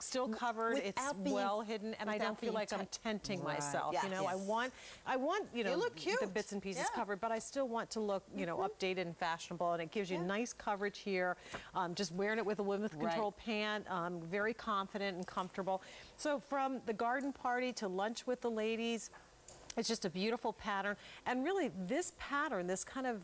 still covered, it's well hidden, and I don't feel like I'm tenting myself. You know, I want you know, the bits and pieces covered, but I still want to look, you know, updated and fashionable, and it gives you nice coverage here. Just wearing it with a women's control pant, very confident and comfortable. So from the garden party to lunch with the ladies, it's just a beautiful pattern. And really, this pattern, this kind of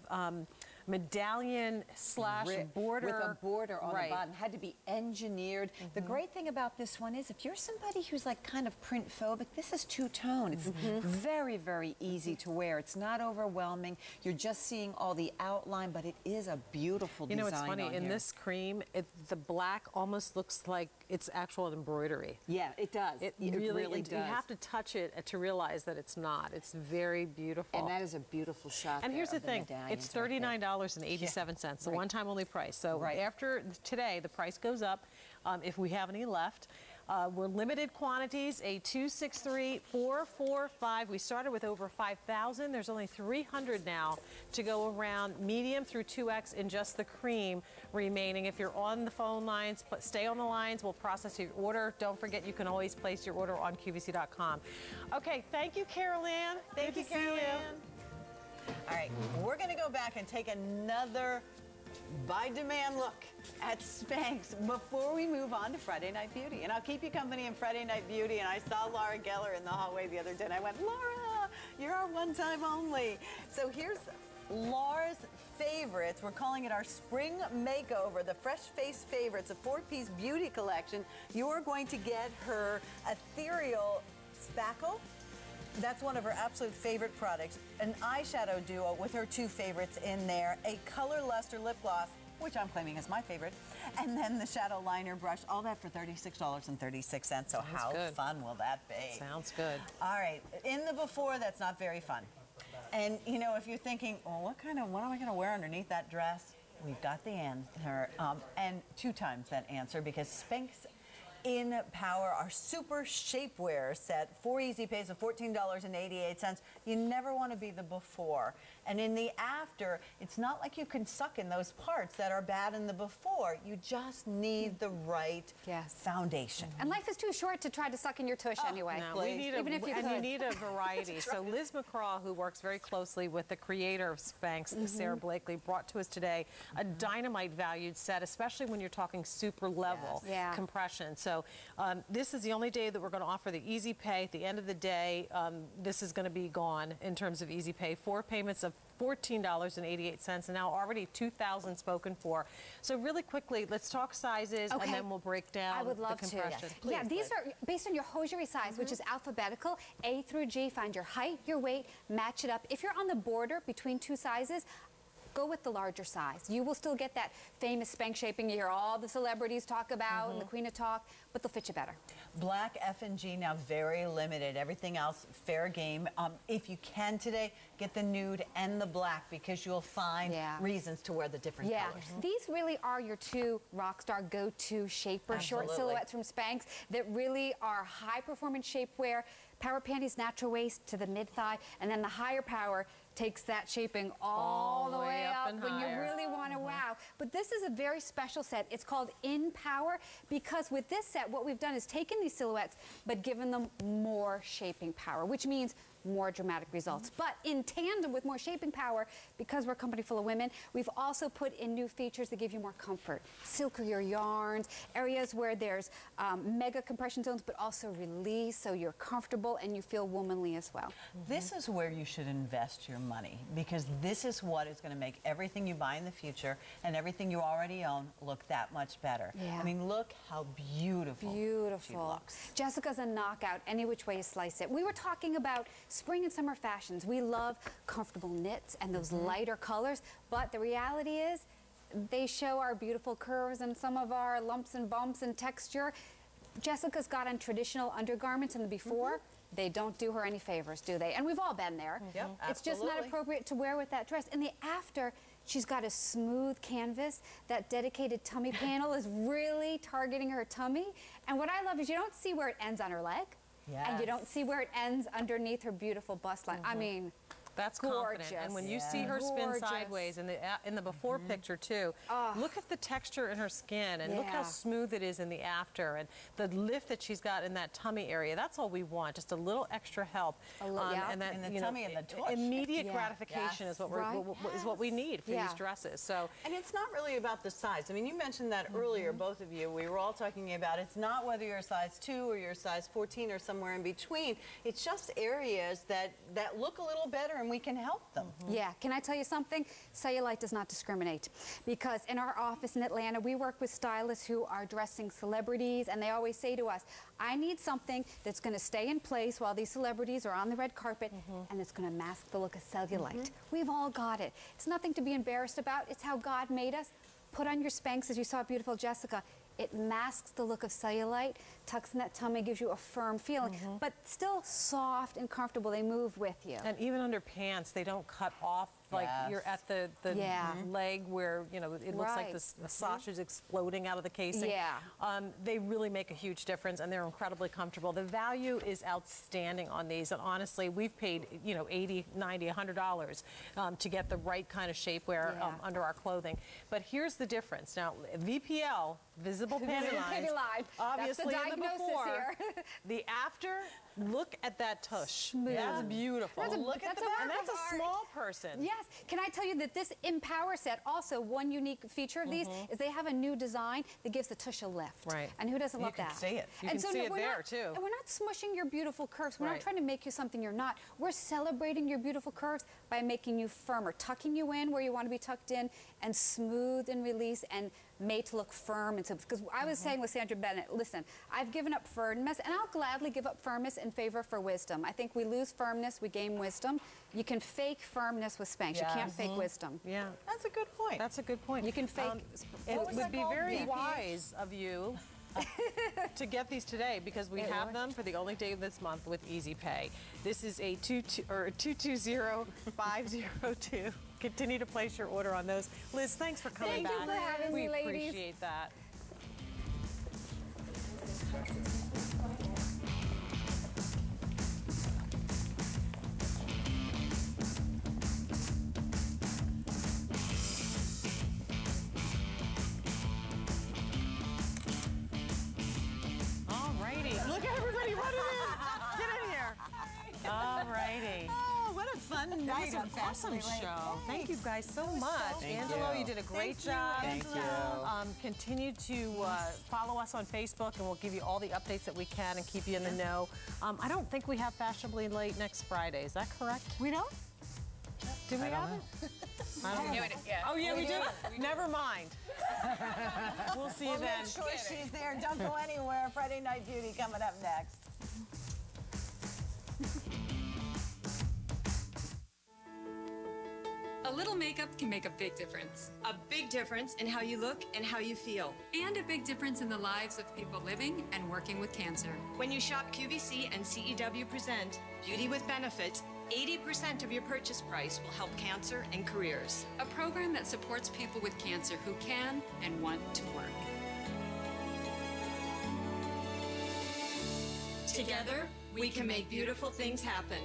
medallion slash border. With a border on the bottom. Had to be engineered. The great thing about this one is if you're somebody who's like kind of print phobic, this is two-tone. It's very, very easy to wear. It's not overwhelming. You're just seeing all the outline, but it is a beautiful design. You know, it's funny, in this cream, the black almost looks like it's actual embroidery. Yeah, it does. It really does. You have to touch it to realize that it's not. It's very beautiful. And that is a beautiful shot. And here's the thing, it's $39.87, the one-time only price. So after today, the price goes up if we have any left. We're limited quantities, a 263-445. We started with over 5,000. There's only 300 now to go around, medium through 2X in just the cream remaining. If you're on the phone lines, stay on the lines. We'll process your order. Don't forget, you can always place your order on QVC.com. Okay, thank you, Carol Ann. Thank you, Carol Ann. All right, we're going to go back and take another by demand look at Spanx before we move on to Friday Night Beauty. And I'll keep you company in Friday Night Beauty. And I saw Laura Geller in the hallway the other day, and I went, Laura, you're our one time only. So here's Laura's favorites. We're calling it our spring makeover, the Fresh Face Favorites, a 4-piece beauty collection. You're going to get her ethereal spackle. That's one of her absolute favorite products. An eyeshadow duo with her 2 favorites in there. A color luster lip gloss, which I'm claiming is my favorite. And then the shadow liner brush, all that for $36.36. So how fun will that be? Sounds good. All right, in the before, that's not very fun. And you know, if you're thinking, well, what am I gonna wear underneath that dress? We've got the answer, and 2 times that answer, because Spanx in Power, our super shapewear set, 4 easy pays of $14.88. You never want to be the before. And in the after, it's not like you can suck in those parts that are bad in the before. You just need the right foundation. And life is too short to try to suck in your tush anyway. No, we need even if you could. You need a variety. So Liz McCraw, who works very closely with the creator of Spanx, Sarah Blakely, brought to us today a dynamite valued set, especially when you're talking super level compression. So this is the only day that we're going to offer the easy pay. At the end of the day, this is going to be gone in terms of easy pay. 4 payments of $14.88, and now already 2,000 spoken for. So really quickly, let's talk sizes, and then we'll break down the compression. Yeah, these are based on your hosiery size, which is alphabetical, A through G. Find your height, your weight, match it up. If you're on the border between 2 sizes, go with the larger size. You will still get that famous Spanx shaping you hear all the celebrities talk about and the Queen of Talk, but they'll fit you better. Black F and G now very limited. Everything else fair game. If you can today, get the nude and the black, because you'll find reasons to wear the different colors. These really are your 2 rock star go-to shaper short silhouettes from Spanx that really are high performance shapewear. Power panties, natural waist to the mid-thigh, and then the higher power takes that shaping all the way up when you really want to wow. But this is a very special set. It's called In Power, because with this set, what we've done is taken these silhouettes but given them more shaping power, which means more dramatic results. But in tandem with more shaping power, because we're a company full of women, we've also put in new features that give you more comfort. Silkier yarns, areas where there's mega compression zones, but also release, so you're comfortable and you feel womanly as well. This is where you should invest your money, because this is what is going to make everything you buy in the future and everything you already own look that much better. I mean, look how beautiful she looks. Jessica's a knockout any which way you slice it. We were talking about spring and summer fashions. We love comfortable knits and those lighter colors, but the reality is they show our beautiful curves and some of our lumps and bumps and texture. Jessica's got on traditional undergarments in the before. They don't do her any favors, do they? And we've all been there. It's just not appropriate to wear with that dress. In the after, she's got a smooth canvas. That dedicated tummy panel is really targeting her tummy. And what I love is you don't see where it ends on her leg. And you don't see where it ends underneath her beautiful bust line. I mean, That's gorgeous. confident. And when you see her spin sideways in the before picture too, look at the texture in her skin and look how smooth it is in the after and the lift that she's got in that tummy area. That's all we want, just a little extra help. And that, in the tummy and the tush. Immediate gratification is what we need for these dresses. So, and it's not really about the size. I mean, you mentioned that earlier, both of you. We were all talking about it's not whether you're a size 2 or you're a size 14 or somewhere in between. It's just areas that look a little better and we can help them. Yeah, can I tell you something? Cellulite does not discriminate, because in our office in Atlanta, we work with stylists who are dressing celebrities, and they always say to us, I need something that's going to stay in place while these celebrities are on the red carpet, and it's going to mask the look of cellulite. We've all got it. It's nothing to be embarrassed about. It's how God made us. Put on your Spanx, as you saw beautiful Jessica. It masks the look of cellulite, tucks in that tummy, gives you a firm feeling, but still soft and comfortable. They move with you. And even under pants, they don't cut off like you're at the leg where, you know, it looks like the sausage is exploding out of the casing. They really make a huge difference, and they're incredibly comfortable. The value is outstanding on these, and honestly, we've paid, you know, $80, $90, $100 to get the right kind of shapewear under our clothing. But here's the difference. Now, VPL, visible panty lines, obviously that's the in the before. here. The after, look at that tush. Smooth. That's beautiful. Look at the back. And that's a small person. Yes. Can I tell you that this Empower set, also one unique feature of these is they have a new design that gives the tush a lift. Right. And who doesn't love that? You can see it. You can see it there, too. And we're not smushing your beautiful curves. We're not trying to make you something you're not. We're celebrating your beautiful curves by making you firmer, tucking you in where you want to be tucked in, and smooth and release and made to look firm. And so, because I was saying with Sandra Bennett, listen, I've given up firmness, and I'll gladly give up firmness in favor for wisdom. I think we lose firmness, we gain wisdom. You can fake firmness with Spanx. You can't fake wisdom. Yeah. That's a good point. That's a good point. You can fake. It would be very wise of you to get these today, because we have them for the only day of this month with Easy Pay. This is a 220502. Continue to place your order on those. Liz, thanks for coming back. Thank you for having me, ladies. We appreciate that. Look at everybody running in. Get in here. All righty. Oh, what a fun night. That was an awesome show. Thank you guys so much. Angelo, you did a great job. Thank you. Continue to follow us on Facebook, and we'll give you all the updates that we can and keep you in the know. I don't think we have Fashionably Late next Friday. Is that correct? We don't? Do we have it? I don't know. Oh, yeah, we do. Never mind. We'll see you then. Make sure she's there. Don't go anywhere. Friday Night Beauty coming up next. A little makeup can make a big difference. A big difference in how you look and how you feel. And a big difference in the lives of people living and working with cancer. When you shop QVC and CEW present Beauty with Benefits, 80% of your purchase price will help cancer and careers. A program that supports people with cancer who can and want to work. Together, we can make beautiful things happen.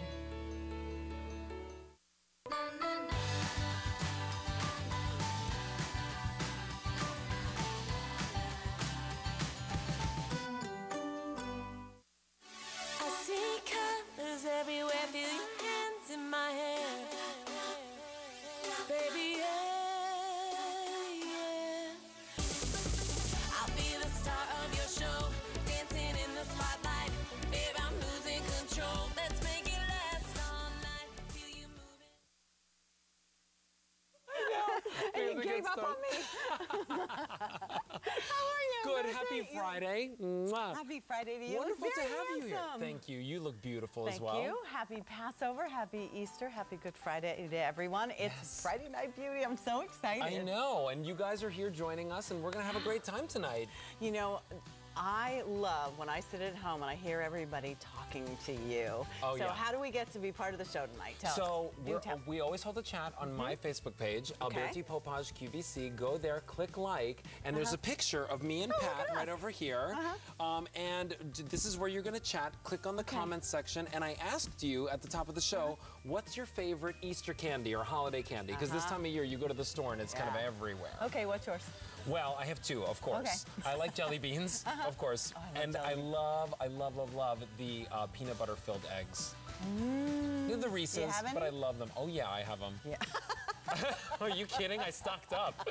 Happy Friday. Mwah. Happy Friday to you. Wonderful to have you here. Handsome. Thank you. You look beautiful as well. Thank you. Happy Passover, happy Easter, happy Good Friday to everyone. It's Friday Night Beauty. I'm so excited. I know, and you guys are here joining us, and we're going to have a great time tonight. You know, I love when I sit at home and I hear everybody talking to you. Oh, so yeah. how do we get to be part of the show tonight? Tell us. We always hold a chat on my Facebook page, Alberti Popage QVC. Go there, click like, and there's a picture of me and Pat right over here. And this is where you're going to chat. Click on the comments section. And I asked you at the top of the show, what's your favorite Easter candy or holiday candy? Because this time of year, you go to the store and it's kind of everywhere. Okay, what's yours? Well, I have two, of course. I like jelly beans, of course. And I love the peanut butter filled eggs. They're the Reese's, but I love them. Oh yeah, I have them. Yeah. Are you kidding? I stocked up.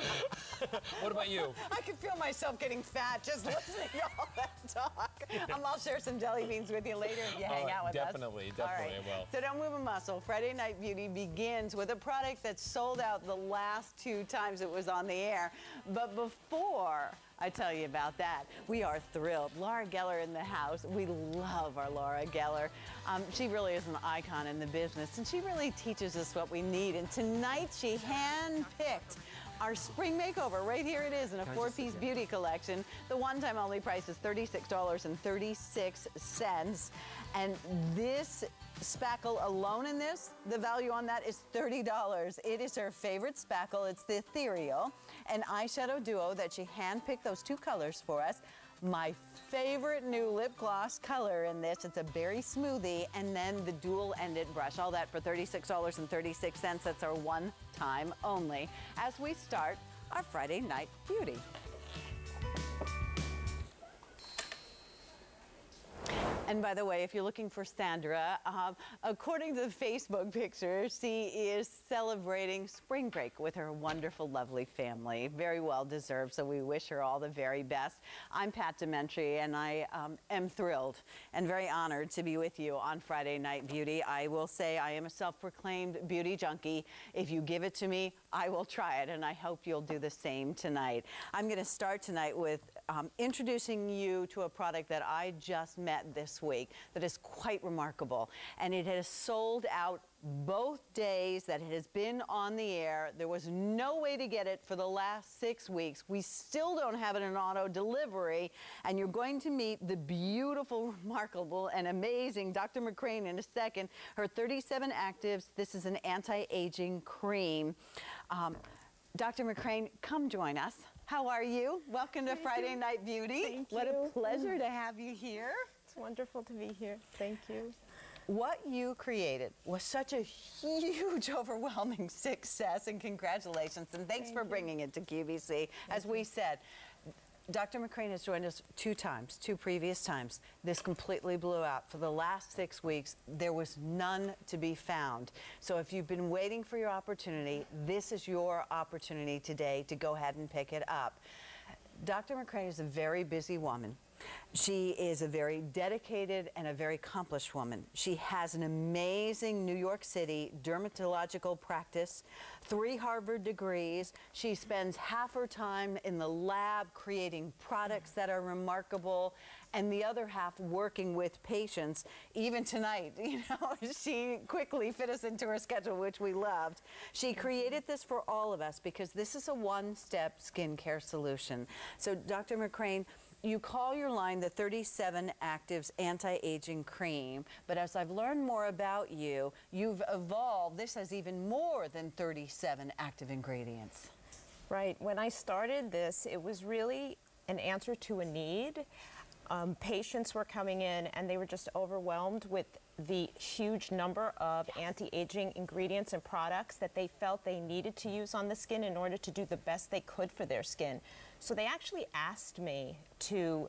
What about you? I can feel myself getting fat just listening to all that talk. I'll share some jelly beans with you later if you hang out with us. Definitely, I will. So don't move a muscle. Friday Night Beauty begins with a product that sold out the last 2 times it was on the air. But before I tell you about that, we are thrilled. Laura Geller in the house. We love our Laura Geller. She really is an icon in the business, and she really teaches us what we need. And tonight she handpicked our spring makeover. Right here it is in a 4-piece beauty collection. The one-time only price is $36.36. And this spackle alone in this, the value on that is $30. It is her favorite spackle. It's the Ethereal, an eyeshadow duo that she handpicked those 2 colors for us. My favorite new lip gloss color in this, it's a berry smoothie, and then the dual-ended brush. All that for $36.36. That's our one-time only as we start our Friday Night Beauty. And by the way, if you're looking for Sandra, according to the Facebook picture, she is celebrating spring break with her wonderful, lovely family. Very well deserved, so we wish her all the very best. I'm Pat Dementri, and I am thrilled and very honored to be with you on Friday Night Beauty. I will say I am a self-proclaimed beauty junkie. If you give it to me, I will try it, and I hope you'll do the same tonight. I'm going to start tonight with introducing you to a product that I just met this week that is quite remarkable, and it has sold out both days that it has been on the air. There was no way to get it for the last 6 weeks. We still don't have it in auto delivery, and you're going to meet the beautiful, remarkable, and amazing Dr. Macrene in a second. Her 37 actives. This is an anti-aging cream. Dr. Macrene, come join us. How are you? Welcome to Friday Night Beauty. Thank you. What a pleasure to have you here. It's wonderful to be here. Thank you. What you created was such a huge, overwhelming success, and congratulations, and thanks for bringing it to QVC. As we said, Dr. Macrene has joined us 2 times, 2 previous times. This completely blew out. For the last 6 weeks, there was none to be found. So if you've been waiting for your opportunity, this is your opportunity today to go ahead and pick it up. Dr. Macrene is a very busy woman. She is a very dedicated and a very accomplished woman. She has an amazing New York City dermatological practice, 3 Harvard degrees. She spends half her time in the lab creating products that are remarkable, and the other half working with patients. Even tonight, she quickly fit us into her schedule, which we loved. She created this for all of us because this is a one-step skincare solution. So, Dr. Macrene, you call your line the 37 Actives Anti-Aging Cream, but as I've learned more about you, you've evolved. This has even more than 37 active ingredients. Right. When I started this, it was really an answer to a need. Patients were coming in and they were just overwhelmed with the huge number of anti-aging ingredients and products that they felt they needed to use on the skin in order to do the best they could for their skin. So they actually asked me to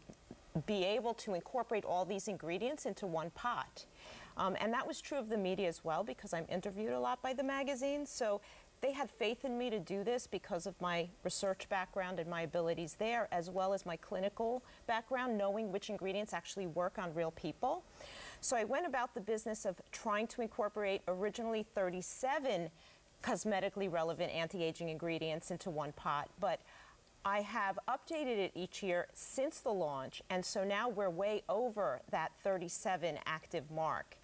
be able to incorporate all these ingredients into one pot. And that was true of the media as well, because I'm interviewed a lot by the magazines. So they had faith in me to do this because of my research background and my abilities there, as well as my clinical background, knowing which ingredients actually work on real people. So I went about the business of trying to incorporate originally 37 cosmetically relevant anti-aging ingredients into one pot. But I have updated it each year since the launch, and so now we're way over that 37 active mark.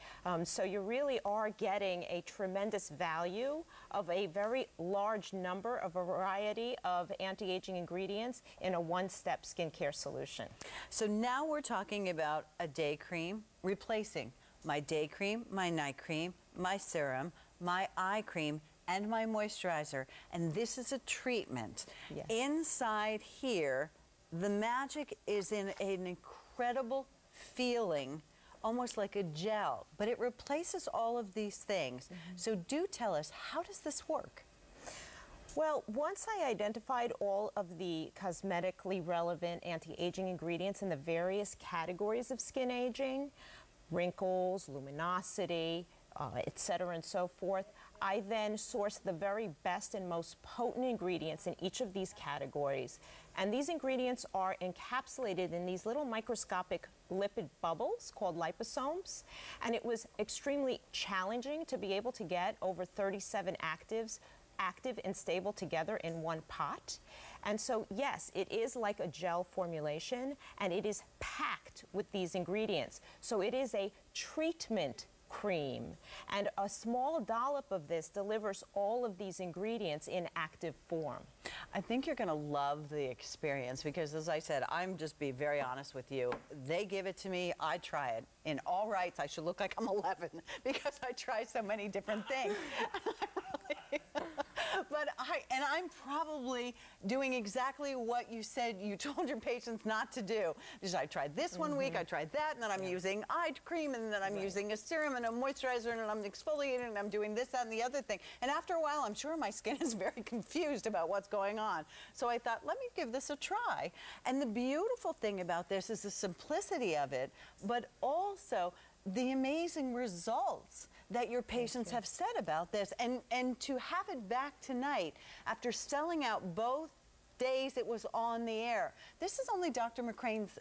So you really are getting a tremendous value of a very large number, a variety of anti-aging ingredients in a one-step skincare solution. So now we're talking about a day cream replacing my day cream, my night cream, my serum, my eye cream, and my moisturizer. And this is a treatment. Yes. Inside here, the magic is in an incredible feeling, almost like a gel, but it replaces all of these things. So do tell us, how does this work? Well, once I identified all of the cosmetically relevant anti-aging ingredients in the various categories of skin aging, wrinkles, luminosity, et cetera, and so forth, I then source the very best and most potent ingredients in each of these categories. And these ingredients are encapsulated in these little microscopic lipid bubbles called liposomes. And it was extremely challenging to be able to get over 37 actives active and stable together in one pot. And so, yes, it is like a gel formulation, and it is packed with these ingredients. So it is a treatment cream, and a small dollop of this delivers all of these ingredients in active form. I think you're going to love the experience because, as I said, I'm just be very honest with you. They give it to me, I try it. In all rights, I should look like I'm 11 because I try so many different things. But I'm probably doing exactly what you said you told your patients not to do. Because I tried this one week, I tried that, and then I'm using eye cream, and then I'm using a serum and a moisturizer, and I'm exfoliating, and I'm doing this, that, and the other thing. And after a while, I'm sure my skin is very confused about what's going on. So I thought, let me give this a try. And the beautiful thing about this is the simplicity of it, but also the amazing results that your patients have said about this. And to have it back tonight after selling out both days it was on the air. This is only Dr. Macrene's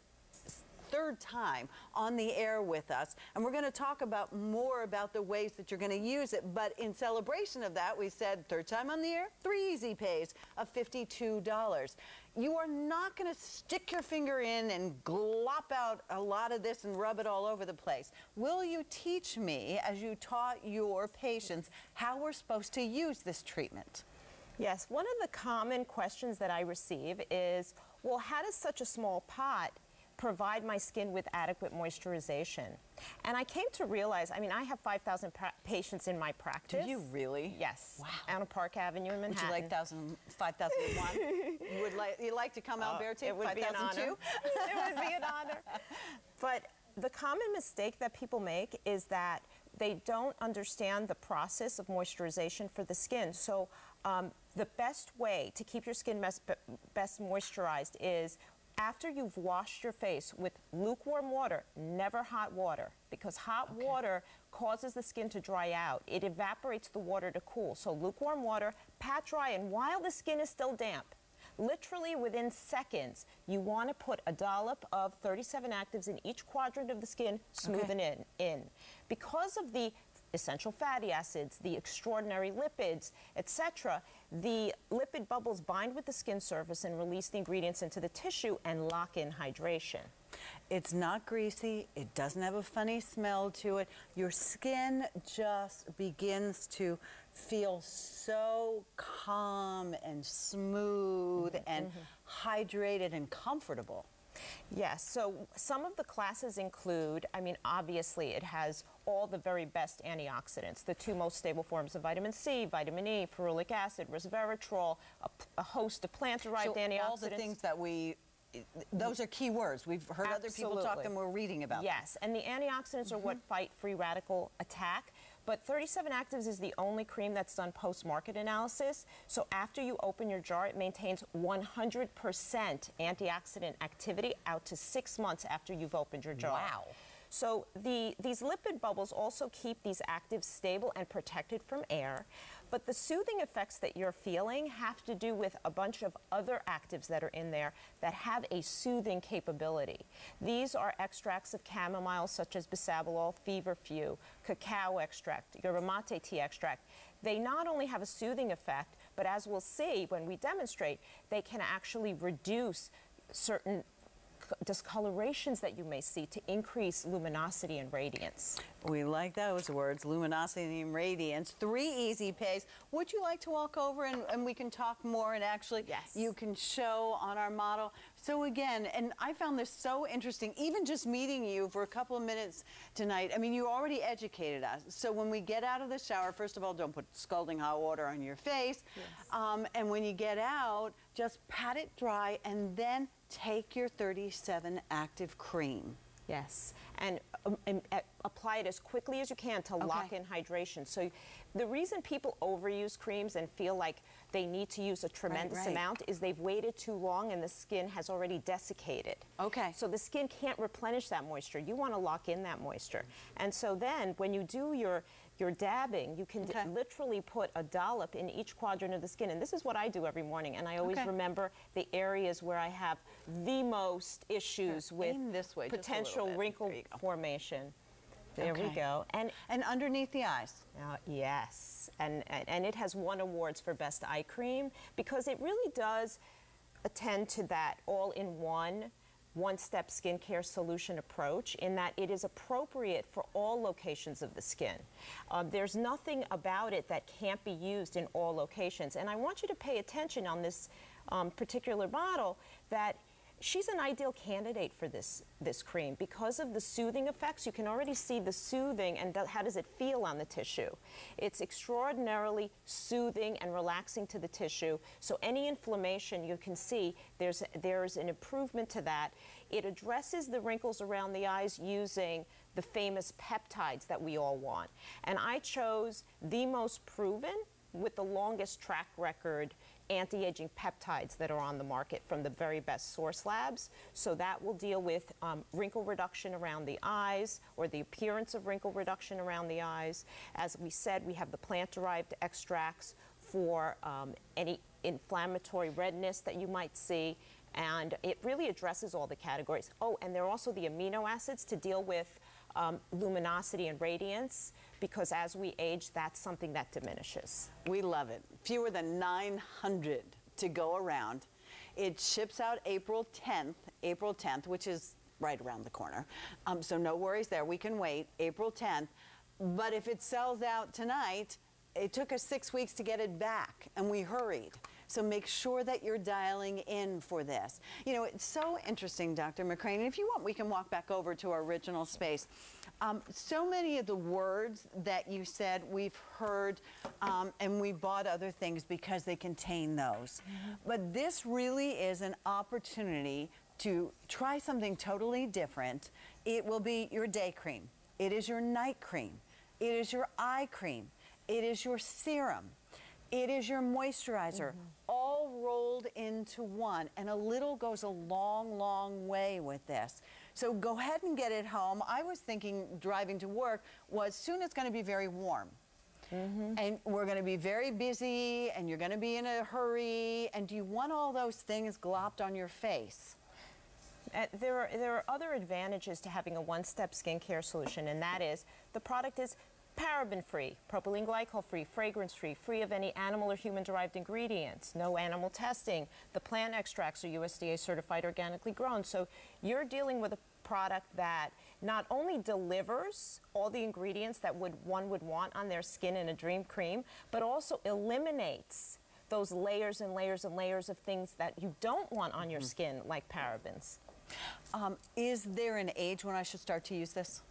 third time on the air with us, and we're going to talk about more about the ways that you're going to use it. But in celebration of that, we said third time on the air, 3 easy pays of $52. You are not going to stick your finger in and glop out a lot of this and rub it all over the place. Will you teach me, as you taught your patients, how we're supposed to use this treatment? Yes, one of the common questions that I receive is, well, how does such a small pot provide my skin with adequate moisturization? And I came to realize, I mean, I have 5,000 patients in my practice. Do you really? Yes. Wow. Out on Park Avenue in Manhattan. Would you like 5,001? You'd like to come Alberti? It would be an honor. It would be an honor. But the common mistake that people make is that they don't understand the process of moisturization for the skin. So the best way to keep your skin best moisturized is after you've washed your face with lukewarm water, never hot water, because hot water causes the skin to dry out. It evaporates the water to cool. So lukewarm water, pat dry, and while the skin is still damp, literally within seconds, you want to put a dollop of 37 actives in each quadrant of the skin, smoothen it in. Because of the essential fatty acids, the extraordinary lipids, etc., the lipid bubbles bind with the skin surface and release the ingredients into the tissue and lock in hydration. It's not greasy. It doesn't have a funny smell to it. Your skin just begins to feel so calm and smooth and hydrated and comfortable. Yes, so some of the classes include, I mean, obviously it has all the very best antioxidants, the 2 most stable forms of vitamin C, vitamin E, ferulic acid, resveratrol, a host of plant-derived antioxidants. All the things that those are key words. We've heard other people talk and we're reading about them. Yes, and the antioxidants are what fight free radical attack. But 37 Actives is the only cream that's done post-market analysis. So after you open your jar, it maintains 100% antioxidant activity out to 6 months after you've opened your jar. Wow. So these lipid bubbles also keep these actives stable and protected from air. But the soothing effects that you're feeling have to do with a bunch of other actives that are in there that have a soothing capability. These are extracts of chamomile such as bisabolol, feverfew, cacao extract, yerba mate tea extract. They not only have a soothing effect, But as we'll see when we demonstrate, they can actually reduce certain discolorations that you may see to increase luminosity and radiance. We like those words, luminosity and radiance. 3 easy pays. Would you like to walk over and we can talk more and actually you can show on our model? So again, and I found this so interesting, even just meeting you for a couple of minutes tonight. I mean, you already educated us. So when we get out of the shower, first of all, don't put scalding hot water on your face. And when you get out, just pat it dry and then take your 37 active cream. Yes, and apply it as quickly as you can to lock in hydration. So the reason people overuse creams and feel like they need to use a tremendous amount is they've waited too long and the skin has already desiccated. Okay. So the skin can't replenish that moisture. You want to lock in that moisture. And so then when you do your dabbing, you can literally put a dollop in each quadrant of the skin. And this is what I do every morning. And I always remember the areas where I have the most issues with potential wrinkle formation. There we go. And underneath the eyes. Yes. And it has won awards for best eye cream because it really does attend to that one-step skincare solution approach in that it is appropriate for all locations of the skin. There's nothing about it that can't be used in all locations. And I want you to pay attention on this particular model that she's an ideal candidate for this cream because of the soothing effects. You can already see the soothing and how does it feel on the tissue. It's extraordinarily soothing and relaxing to the tissue. So any inflammation, you can see there's an improvement to that. It addresses the wrinkles around the eyes using the famous peptides that we all want. And I chose the most proven with the longest track record anti-aging peptides that are on the market from the very best source labs. So that will deal with wrinkle reduction around the eyes or the appearance of wrinkle reduction around the eyes. As we said, we have the plant-derived extracts for any inflammatory redness that you might see. And it really addresses all the categories. Oh, and there are also the amino acids to deal with luminosity and radiance, because as we age, that's something that diminishes. We love it. Fewer than 900 to go around. It ships out April 10th, which is right around the corner. So no worries there. We can wait April 10th. But if it sells out tonight, it took us 6 weeks to get it back, and we hurried. So make sure that you're dialing in for this. You know, it's so interesting, Dr. Macrene. If you want, we can walk back over to our original space. So many of the words that you said we've heard, and we bought other things because they contain those. But this really is an opportunity to try something totally different. It will be your day cream. It is your night cream. It is your eye cream. It is your serum. It is your moisturizer, all rolled into one. And a little goes a long, long way with this. So go ahead and get it home. I was thinking driving to work was soon it's going to be very warm. And we're going to be very busy, and you're going to be in a hurry. And do you want all those things glopped on your face? There are other advantages to having a one-step skincare solution, and that is the product is paraben-free, propylene glycol-free, fragrance-free, free of any animal or human-derived ingredients, no animal testing. The plant extracts are USDA certified organically grown. So you're dealing with a product that not only delivers all the ingredients that one would want on their skin in a dream cream, but also eliminates those layers and layers and layers of things that you don't want on your skin, like parabens. Is there an age when I should start to use this?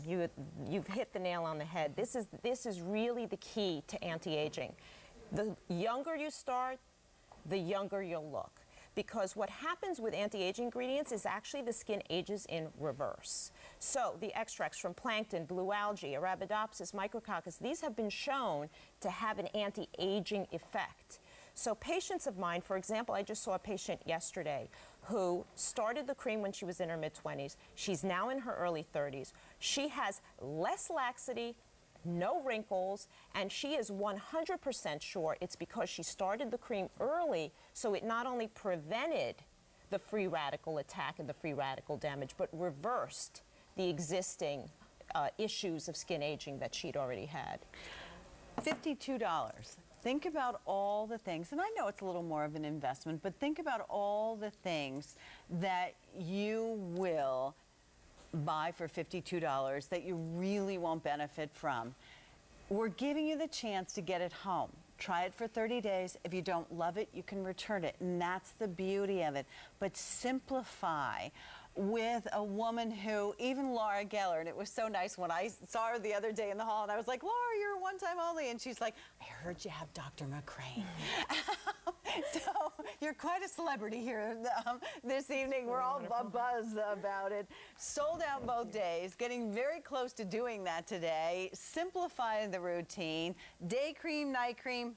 You've hit the nail on the head. This is really the key to anti-aging. The younger you start, the younger you'll look. Because what happens with anti-aging ingredients is actually the skin ages in reverse. So the extracts from plankton, blue algae, Arabidopsis, micrococcus, these have been shown to have an anti-aging effect. So patients of mine, for example, I just saw a patient yesterday who started the cream when she was in her mid-20s. She's now in her early 30s. She has less laxity, no wrinkles, and she is 100% sure it's because she started the cream early, so it not only prevented the free radical attack and the free radical damage, but reversed the existing issues of skin aging that she'd already had. $52. think about all the things, and I know it's a little more of an investment, but think about all the things that you will buy for $52 that you really won't benefit from. We're giving you the chance to get it home. Try it for 30 days. If you don't love it, you can return it, and that's the beauty of it. But simplify with a woman who, even Laura Geller, and it was so nice when I saw her the other day in the hall, and I was like, Laura, you're a one-time only, and she's like, I heard you have Dr. Macrene. So you're quite a celebrity here this evening. We're all buzz about it. Sold out both days, getting very close to doing that today. Simplify the routine. Day cream, night cream.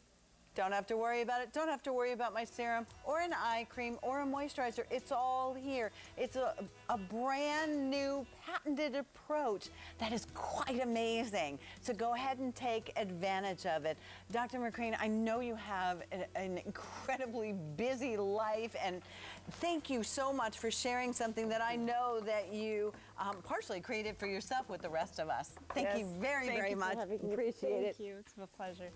Don't have to worry about it. Don't have to worry about my serum or an eye cream or a moisturizer. It's all here. It's a brand new patented approach that is quite amazing. So go ahead and take advantage of it. Dr. Macrene, I know you have an incredibly busy life, and thank you so much for sharing something that I know that you partially created for yourself with the rest of us. Thank you very, very much. Appreciate it. Thank you. It's my pleasure.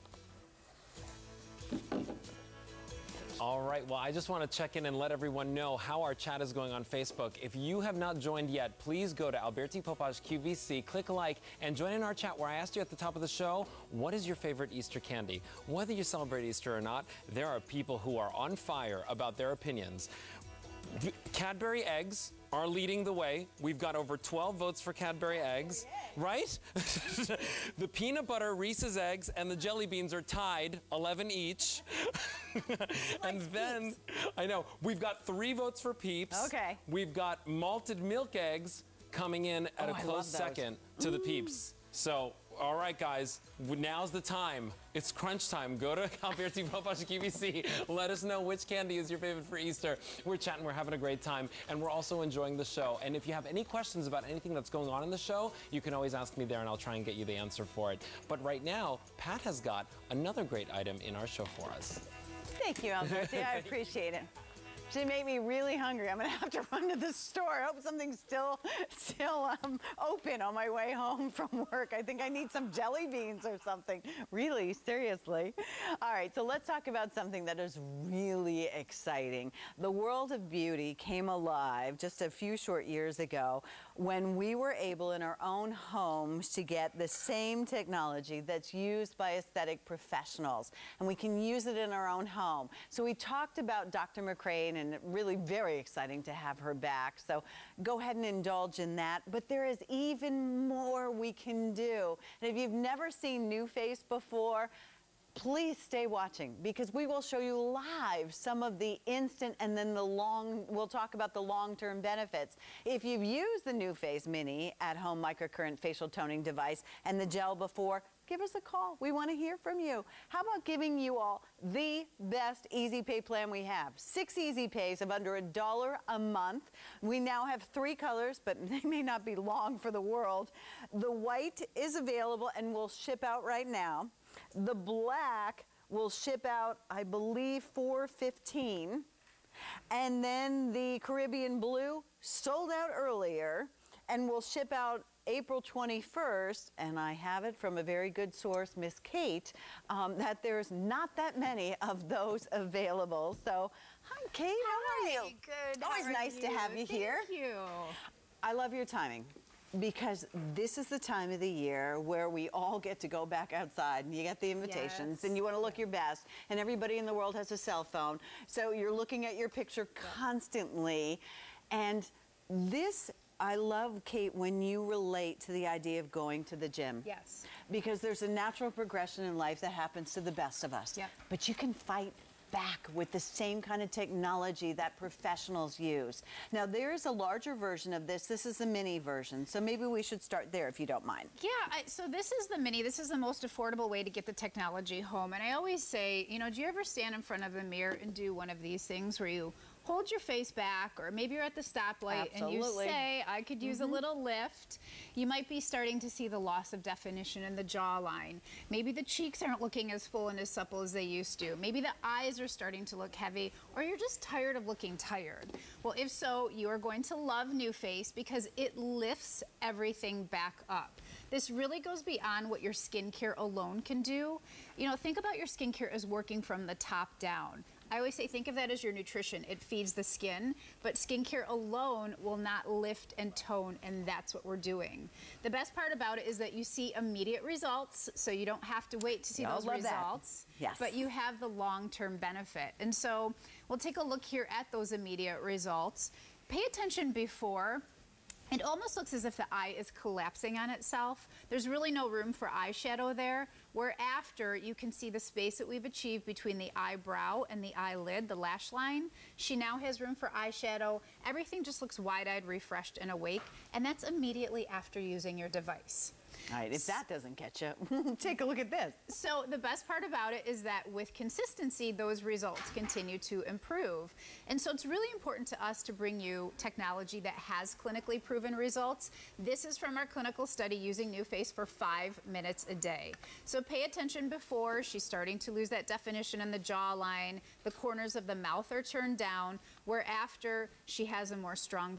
All right, well, I just want to check in and let everyone know how our chat is going on Facebook. If you have not joined yet, please go to Alberti Popaj QVC, click like, and join in our chat where I asked you at the top of the show, what is your favorite Easter candy? Whether you celebrate Easter or not, there are people who are on fire about their opinions. Cadbury eggs are leading the way. We've got over 12 votes for Cadbury eggs, right? The peanut butter, Reese's eggs, and the jelly beans are tied, 11 each. And then, I know, we've got 3 votes for Peeps. Okay. We've got malted milk eggs coming in at a close second to the Peeps. So, all right, guys, now's the time. It's crunch time. Go to Alberti Popaj QVC. Let us know which candy is your favorite for Easter. We're chatting, we're having a great time, and we're also enjoying the show. And if you have any questions about anything that's going on in the show, you can always ask me there, and I'll try and get you the answer for it. But right now, Pat has got another great item in our show for us. Thank you, Alberti. I appreciate it. She made me really hungry. I'm gonna have to run to the store. I hope something's still open on my way home from work. I think I need some jelly beans or something. Really, seriously. All right, so let's talk about something that is really exciting. The world of beauty came alive just a few short years ago when we were able in our own homes to get the same technology that's used by aesthetic professionals, and we can use it in our own home. So we talked about Dr. Macrene, and really very exciting to have her back. So go ahead and indulge in that. But there is even more we can do. And if you've never seen NuFace before, please stay watching, because we will show you live some of the instant and then we'll talk about the long-term benefits. If you've used the NuFace Mini at-home microcurrent facial toning device and the gel before, give us a call. We want to hear from you. How about giving you all the best Easy Pay plan we have? 6 Easy Pays of under $1 a month. We now have 3 colors, but they may not be long for the world. The white is available and will ship out right now. The black will ship out, I believe, $4.15. And then the Caribbean blue sold out earlier and will ship out April 21st, and I have it from a very good source, Miss Kate, that there's not that many of those available. So, hi, Kate. How are you? Good. Always nice to have you here. Thank you. I love your timing, because this is the time of the year where we all get to go back outside, and you get the invitations, and you want to look your best, and everybody in the world has a cell phone, so you're looking at your picture constantly. And this, I love, Kate, when you relate to the idea of going to the gym. Yes. Because there's a natural progression in life that happens to the best of us. Yep. But you can fight back with the same kind of technology that professionals use. Now, there is a larger version of this. This is the mini version. So maybe we should start there if you don't mind. Yeah, so this is the mini. This is the most affordable way to get the technology home. And I always say, you know, do you ever stand in front of a mirror and do one of these things where you hold your face back, or maybe you're at the stoplight and you say, I could use a little lift. You might be starting to see the loss of definition in the jawline. Maybe the cheeks aren't looking as full and as supple as they used to. Maybe the eyes are starting to look heavy, or you're just tired of looking tired. Well, if so, you are going to love NuFace, because it lifts everything back up. This really goes beyond what your skincare alone can do. You know, think about your skincare as working from the top down. I always say think of that as your nutrition. It feeds the skin, but skincare alone will not lift and tone, and that's what we're doing. The best part about it is that you see immediate results, so you don't have to wait to see those results. Yes. But you have the long-term benefit. And so we'll take a look here at those immediate results. Pay attention before. It almost looks as if the eye is collapsing on itself. There's really no room for eyeshadow there, where after you can see the space that we've achieved between the eyebrow and the eyelid, the lash line. She now has room for eyeshadow. Everything just looks wide-eyed, refreshed, and awake, and that's immediately after using your device. All right, if that doesn't get you, take a look at this. So the best part about it is that with consistency, those results continue to improve. And so it's really important to us to bring you technology that has clinically proven results. This is from our clinical study using NuFace for 5 minutes a day. So pay attention before. She's starting to lose that definition in the jawline. The corners of the mouth are turned down, where after she has a more strong